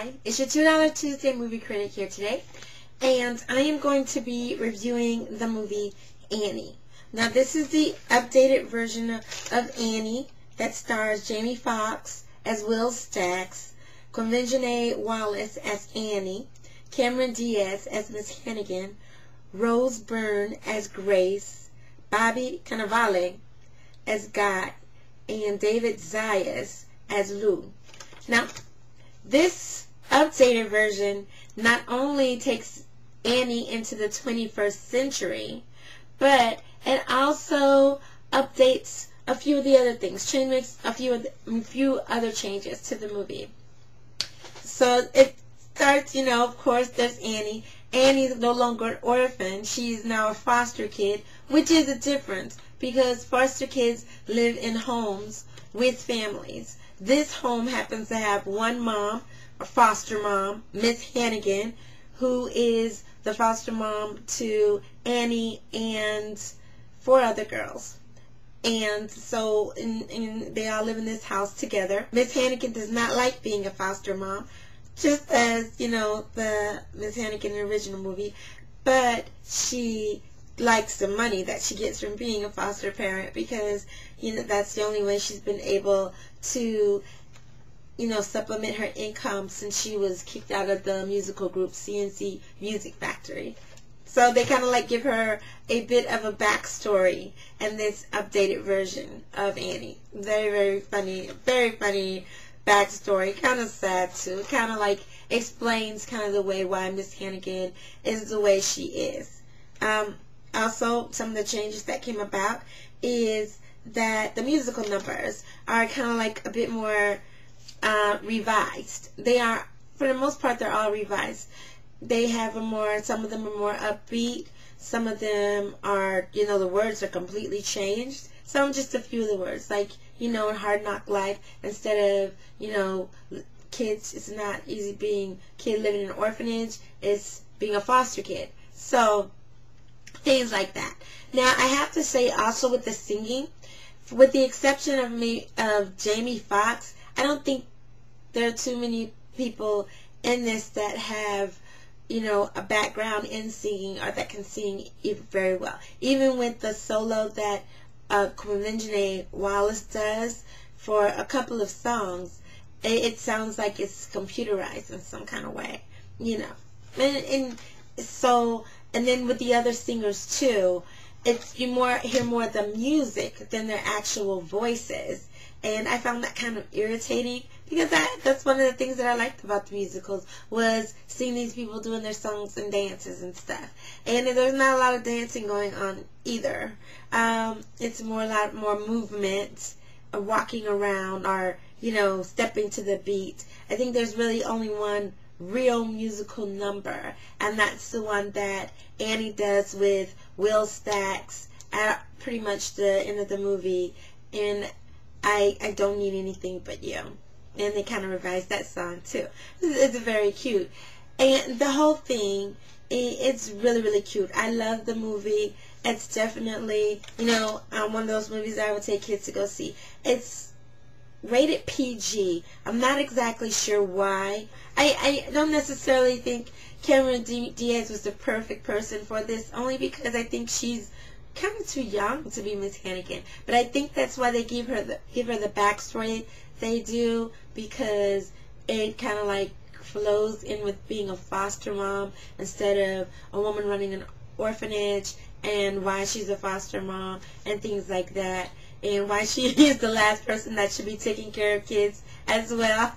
Hi, it's your $2 Tuesday movie critic here today, and I am going to be reviewing the movie Annie. Now, this is the updated version of Annie that stars Jamie Foxx as Will Stacks, Quvenzhané Wallis as Annie, Cameron Diaz as Miss Hannigan, Rose Byrne as Grace, Bobby Cannavale as Guy, and David Zayas as Lou. Now, this updated version not only takes Annie into the 21st century, but it also updates a few of the other things, changes a few other changes to the movie. So it starts, of course, there's Annie. Annie's no longer an orphan. She's now a foster kid, which is a difference because foster kids live in homes with families. This home happens to have one mom, a foster mom, Miss Hannigan, who is the foster mom to Annie and 4 other girls. And so they all live in this house together. Miss Hannigan does not like being a foster mom, just as, the Miss Hannigan in the original movie, but she likes the money that she gets from being a foster parent because, that's the only way she's been able to, supplement her income since she was kicked out of the musical group CNC Music Factory. So they kind of give her a bit of a backstory in this updated version of Annie. Very, very funny backstory. Kind of sad too. Kind of explains kind of the way why Miss Hannigan is the way she is. Also, some of the changes that came about is that the musical numbers are kind of a bit more revised. They are, for the most part, they're all revised. They have some of them are more upbeat. Some of them are, the words are completely changed. Some just a few of the words. In Hard Knock Life, instead of, kids, it's not easy being a kid living in an orphanage. It's being a foster kid. So, things like that. Now, I have to say also with the singing, with the exception of Jamie Foxx, I don't think there are too many people in this that have, a background in singing or that can sing very well. Even with the solo that Quvenzhané Wallis does for a couple of songs, it sounds like it's computerized in some kind of way, And then with the other singers too, you hear more of the music than their actual voices. And I found that kind of irritating because that's one of the things that I liked about the musicals was seeing these people doing their songs and dances and stuff. And there's not a lot of dancing going on either. It's a lot more movement, walking around or, stepping to the beat. I think there's really only one real musical number, and that's the one that Annie does with Will Stacks at pretty much the end of the movie, and I Don't Need Anything But You. And they kind of revised that song too. It's very cute. And the whole thing, it's really cute. I love the movie. It's definitely, one of those movies that I would take kids to go see. It's rated PG. I'm not exactly sure why. I don't necessarily think Cameron Diaz was the perfect person for this, only because I think she's kind of too young to be Miss Hannigan. But I think that's why they give her the backstory they do, because it kind of flows in with being a foster mom instead of a woman running an orphanage, and why she's a foster mom and things like that, and why she is the last person that should be taking care of kids as well.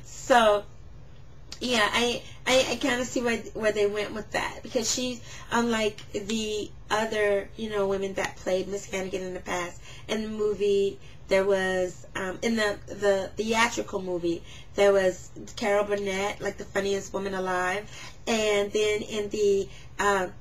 So yeah, I kind of see where they went with that, because she's unlike the other women that played Miss Hannigan in the past. In the movie, there was in the theatrical movie, there was Carol Burnett, the funniest woman alive, and then in the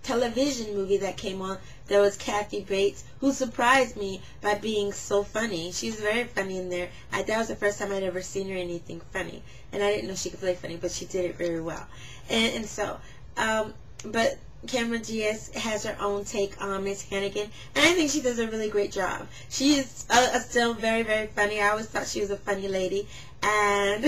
television movie that came on, there was Kathy Bates, who surprised me by being so funny. She's very funny in there. That was the first time I'd ever seen her in anything funny, and I didn't know she could play funny, but she did it very well. And so, but Cameron Diaz has her own take on Miss Hannigan, and I think she does a really great job. She is still very funny. I always thought she was a funny lady, and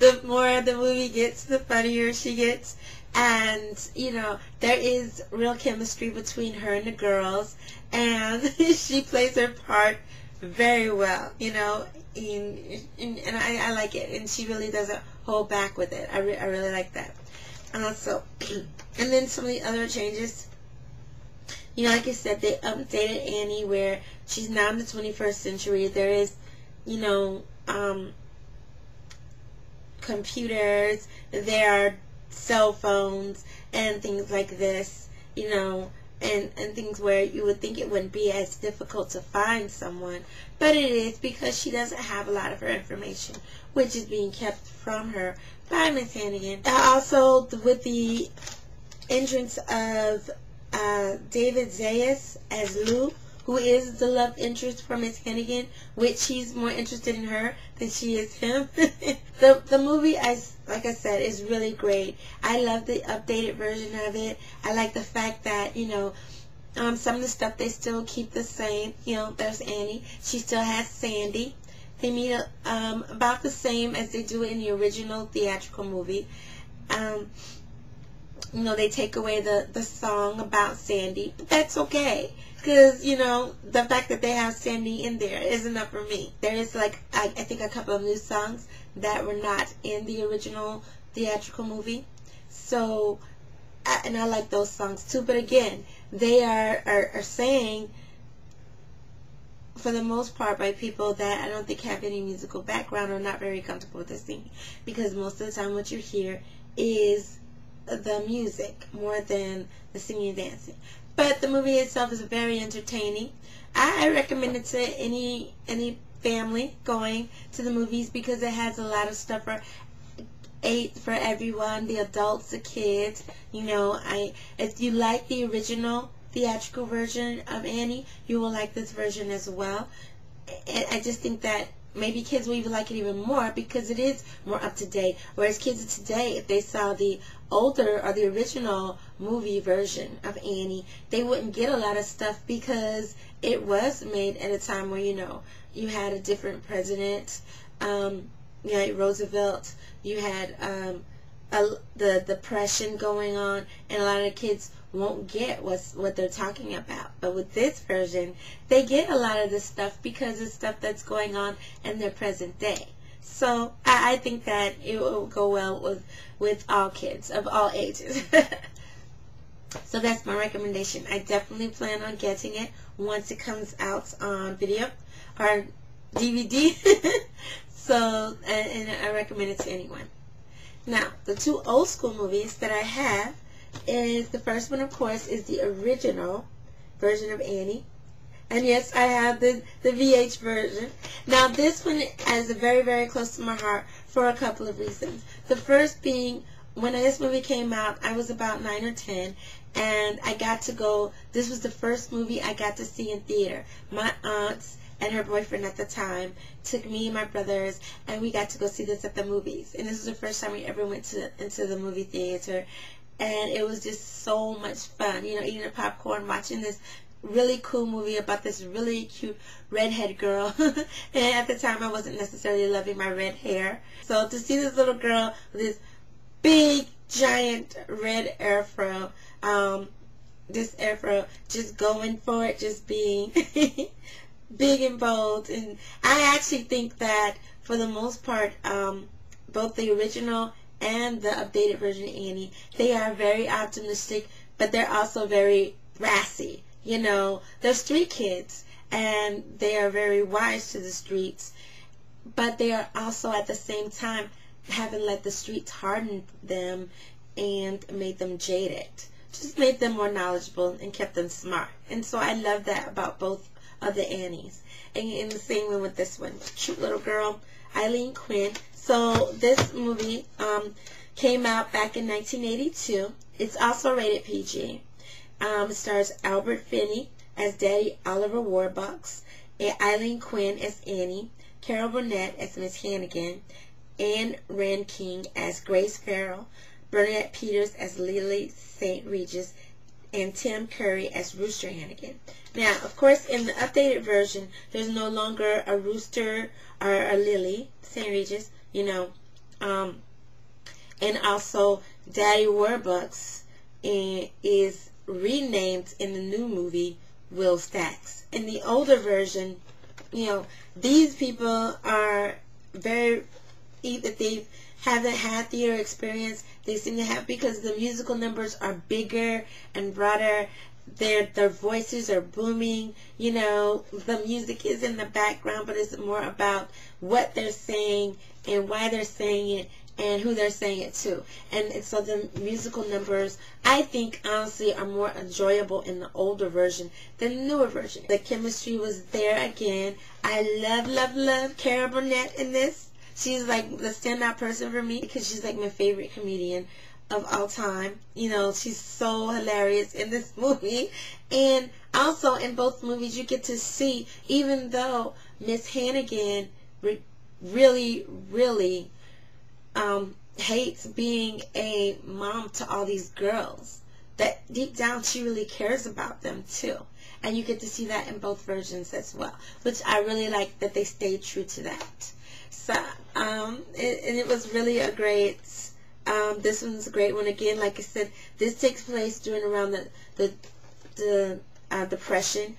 the more the movie gets, the funnier she gets. And, you know, there is real chemistry between her and the girls. And she plays her part very well, you know. And I like it. And she really doesn't hold back with it. I really like that. And then some of the other changes. You know, like I said, they updated Annie where she's now in the 21st century. There is, you know, computers, there are cell phones and things like this, you know, and things where you would think it wouldn't be as difficult to find someone. But it is, because she doesn't have a lot of her information, which is being kept from her by Miss Hannigan. Also, with the entrance of David Zayas as Lou, who is the love interest for Miss Hannigan, which he's more interested in her than she is him. The movie, like I said, is really great. I love the updated version of it. I like the fact that, you know, some of the stuff they still keep the same. You know, there's Annie. She still has Sandy. They meet about the same as they do in the original theatrical movie. You know, they take away the song about Sandy, but that's okay. Because, you know, the fact that they have Sandy in there is enough for me. There is, like, I think a couple of new songs that were not in the original theatrical movie. So, and I like those songs too. But again, they are saying, for the most part, by people that I don't think have any musical background or not very comfortable with the singing. Because most of the time what you hear is the music more than the singing and dancing. But the movie itself is very entertaining. I recommend it to any family going to the movies, because it has a lot of stuff for everyone, the adults, the kids. You know, if you like the original theatrical version of Annie, you will like this version as well. I just think that maybe kids will even like it even more because it is more up to date. Whereas kids of today, if they saw the older or the original movie version of Annie, they wouldn't get a lot of stuff because it was made at a time where, you know, you had a different president, you had Roosevelt, you had the Depression going on, and a lot of the kids won't get what they're talking about. But with this version, they get a lot of this stuff because it's stuff that's going on in their present day. So I think that it will go well with all kids of all ages. So that's my recommendation. I definitely plan on getting it once it comes out on video or DVD. So, and I recommend it to anyone. Now, the two old school movies that I have is, the first one, of course, is the original version of Annie. And yes, I have the VH version. Now, this one is very, very close to my heart for a couple of reasons. The first being, when this movie came out, I was about 9 or 10, and I got to go, this was the first movie I got to see in theater. My aunts and her boyfriend at the time took me and my brothers, and we got to go see this at the movies. And this was the first time we ever went into the movie theater. And it was just so much fun, you know, eating the popcorn, watching this really cool movie about this really cute redhead girl. And at the time, I wasn't necessarily loving my red hair. So to see this little girl with this big, giant red afro, this afro, just going for it, just being big and bold. And I actually think that, for the most part, both the original and the updated version of Annie, they are very optimistic, but they're also very brassy. You know, they're street kids, and they are very wise to the streets, but they are also at the same time haven't let the streets harden them and made them jaded. Just made them more knowledgeable and kept them smart. And so I love that about both of the Annies. And in the same way with this one, cute little girl, Eileen Quinn. So this movie came out back in 1982. It's also rated PG. It stars Albert Finney as Daddy Oliver Warbucks, Eileen Quinn as Annie, Carol Burnett as Miss Hannigan, Anne Rankin as Grace Farrell, Bernadette Peters as Lily St. Regis, and Tim Curry as Rooster Hannigan. Now, of course, in the updated version, there's no longer a Rooster or a Lily St. Regis. You know, And also Daddy Warbucks is renamed in the new movie Will Stacks. In the older version, these people are very, if they haven't had theater experience, they seem to have, because the musical numbers are bigger and broader. Their voices are booming. The music is in the background, but it's more about what they're saying and why they're saying it and who they're saying it to. And so the musical numbers, I think, honestly, are more enjoyable in the older version than the newer version. The chemistry was there again. I love Cara Burnett in this. She's like the standout person for me because she's like my favorite comedian of all time. She's so hilarious in this movie. And also in both movies you get to see, even though Miss Hannigan really hates being a mom to all these girls, that deep down she really cares about them too. And you get to see that in both versions as well, which I really like that they stayed true to that. So, and it was really a great, this one's a great one. Again, like I said, this takes place during around the Depression.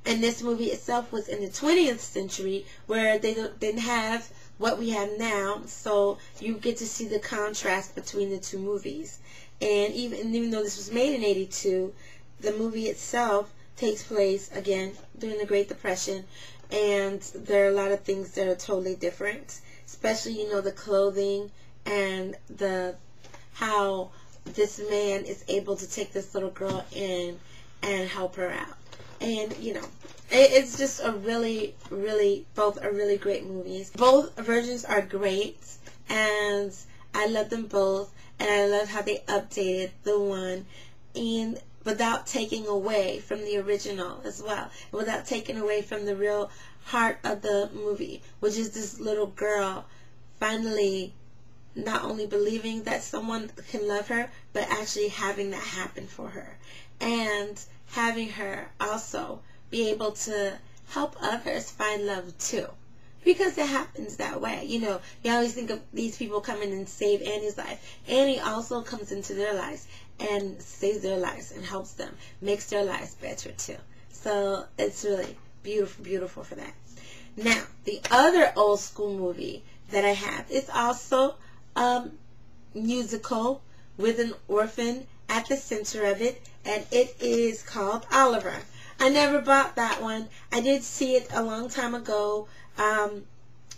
And this movie itself was in the 20th century, where they didn't have what we have now. So you get to see the contrast between the two movies. And even though this was made in 82, the movie itself takes place, again, during the Great Depression. And there are a lot of things that are totally different, especially, the clothing and how this man is able to take this little girl in and help her out. And, it's just a both are really great movies. Both versions are great, and I love them both, and I love how they updated the one, and without taking away from the original as well, without taking away from the real heart of the movie, which is this little girl finally not only believing that someone can love her, but actually having that happen for her, and having her also be able to help others find love too, because it happens that way. You always think of these people coming and save Annie's life. Annie also comes into their lives and saves their lives and helps them, makes their lives better too. So it's really beautiful for that. Now, the other old school movie that I have is also a musical with an orphan at the center of it, and it is called Oliver. I never bought that one. I did see it a long time ago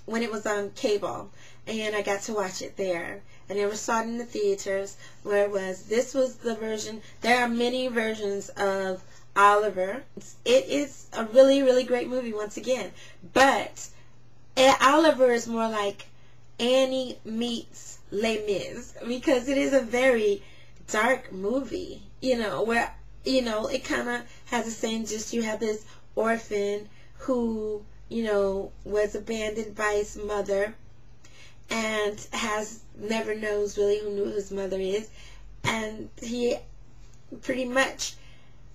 when it was on cable, and I got to watch it there. I never saw it in the theaters where it was. This was the version. There are many versions of Oliver. It is a really great movie once again, but Oliver is more like Annie meets Les Mis, because it is a very dark movie, where it kind of has the same gist. You have this orphan who was abandoned by his mother and never knows really who his mother is, and he pretty much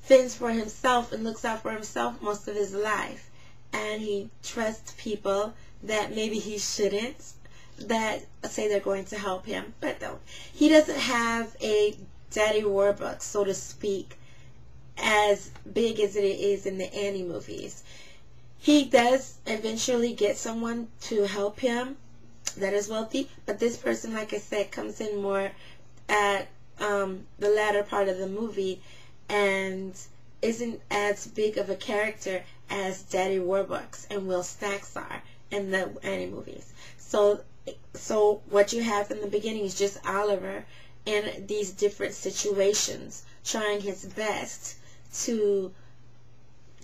fends for himself and looks out for himself most of his life, and he trusts people that maybe he shouldn't, that say they're going to help him, but don't. He doesn't have a Daddy Warbucks, so to speak, as big as it is in the Annie movies. He does eventually get someone to help him that is wealthy, but this person, like I said, comes in more at the latter part of the movie and isn't as big of a character as Daddy Warbucks and Will Stacks are in the Annie movies. So what you have in the beginning is just Oliver in these different situations, trying his best to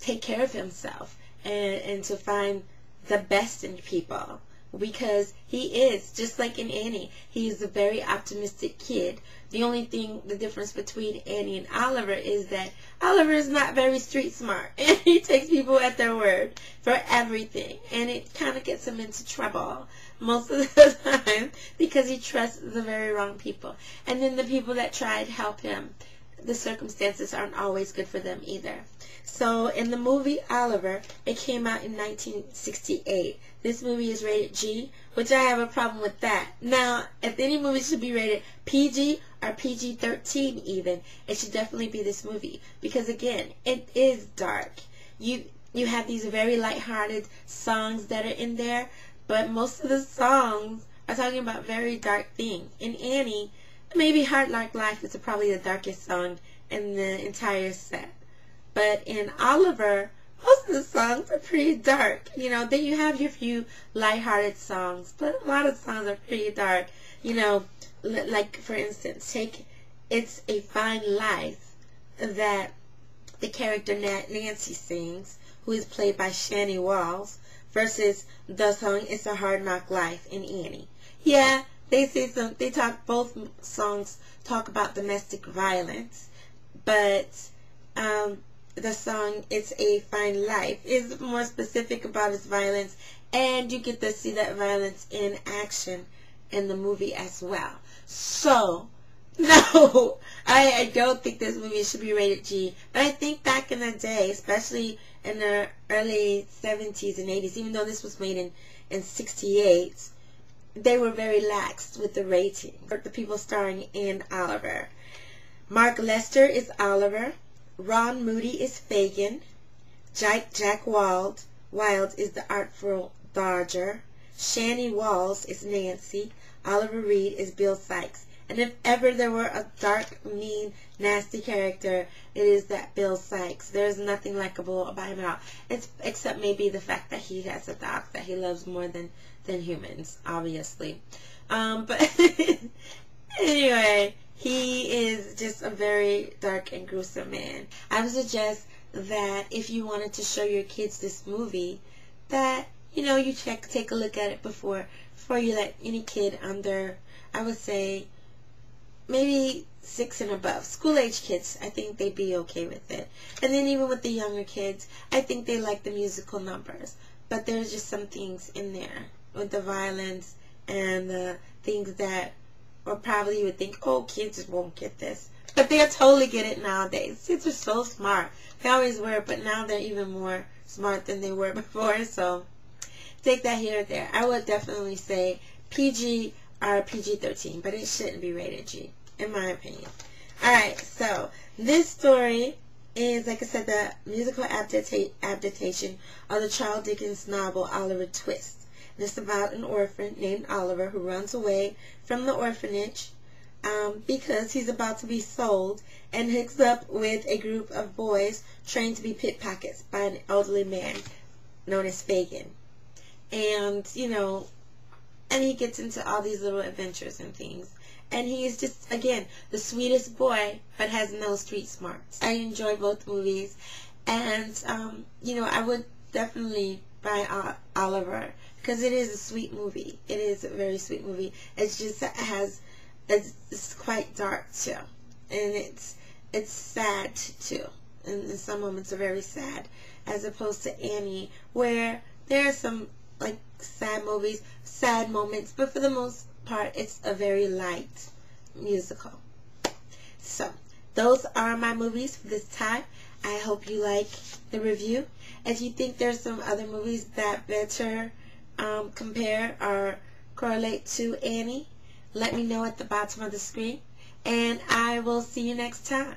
take care of himself and to find the best in people, because he is, just like in Annie, he is a very optimistic kid. The difference between Annie and Oliver is that Oliver is not very street smart, and he takes people at their word for everything, and it kind of gets him into trouble most of the time because he trusts the very wrong people. And then the people that try to help him the circumstances aren't always good for them either. So in the movie Oliver, it came out in 1968. This movie is rated G, which I have a problem with that. Now, if any movie should be rated PG or PG-13 even, it should definitely be this movie. Because again, it is dark. You have these very lighthearted songs that are in there, but most of the songs are talking about very dark things. In Annie, maybe Hard Knock Life is probably the darkest song in the entire set. But in Oliver, most of the songs are pretty dark. You know, then you have your few lighthearted songs, but a lot of songs are pretty dark. You know, like for instance, take It's a Fine Life that the character Nancy sings, who is played by Shani Walls, versus the song It's a Hard Knock Life in Annie. Yeah, both songs talk about domestic violence, but the song It's a Fine Life is more specific about its violence, and you get to see that violence in action in the movie as well. So, no, I don't think this movie should be rated G, but I think back in the day, especially in the early 70s and 80s, even though this was made in 68, they were very lax with the rating for the people starring in Oliver. Mark Lester is Oliver. Ron Moody is Fagin. Jack Wild is the Artful Dodger. Shani Walls is Nancy. Oliver Reed is Bill Sikes. And if ever there were a dark, mean, nasty character, it is that Bill Sikes. There's nothing likable about him at all, except maybe the fact that he has a dog that he loves more than humans, obviously. But anyway, he is just a very dark and gruesome man. I would suggest that if you wanted to show your kids this movie, that, you know, you take a look at it before you let any kid under, I would say, maybe 6 and above. School-age kids, I think they'd be okay with it. And then even with the younger kids, I think they like the musical numbers. But there's just some things in there with the violence and the things that, or probably you would think, oh, kids just won't get this. But they'll totally get it nowadays. Kids are so smart. They always were, but now they're even more smart than they were before. So take that here or there. I would definitely say PG or PG-13, but it shouldn't be rated G, in my opinion. Alright, so this story is, like I said, the musical adaptation of the Charles Dickens novel Oliver Twist. And it's about an orphan named Oliver who runs away from the orphanage because he's about to be sold, and hooks up with a group of boys trained to be pickpockets by an elderly man known as Fagin. And, you know, and he gets into all these little adventures and things. And he is just, again, the sweetest boy, but has no street smarts. I enjoy both movies. And, you know, I would definitely buy Oliver, because it is a sweet movie. It is a very sweet movie. It's just it's quite dark, too. And it's sad, too. And in some moments are very sad. As opposed to Annie, where there are some, like, sad movies, sad moments, but for the most part, it's a very light musical. So, those are my movies for this time. I hope you like the review. If you think there's some other movies that better compare or correlate to Annie, let me know at the bottom of the screen, and I will see you next time.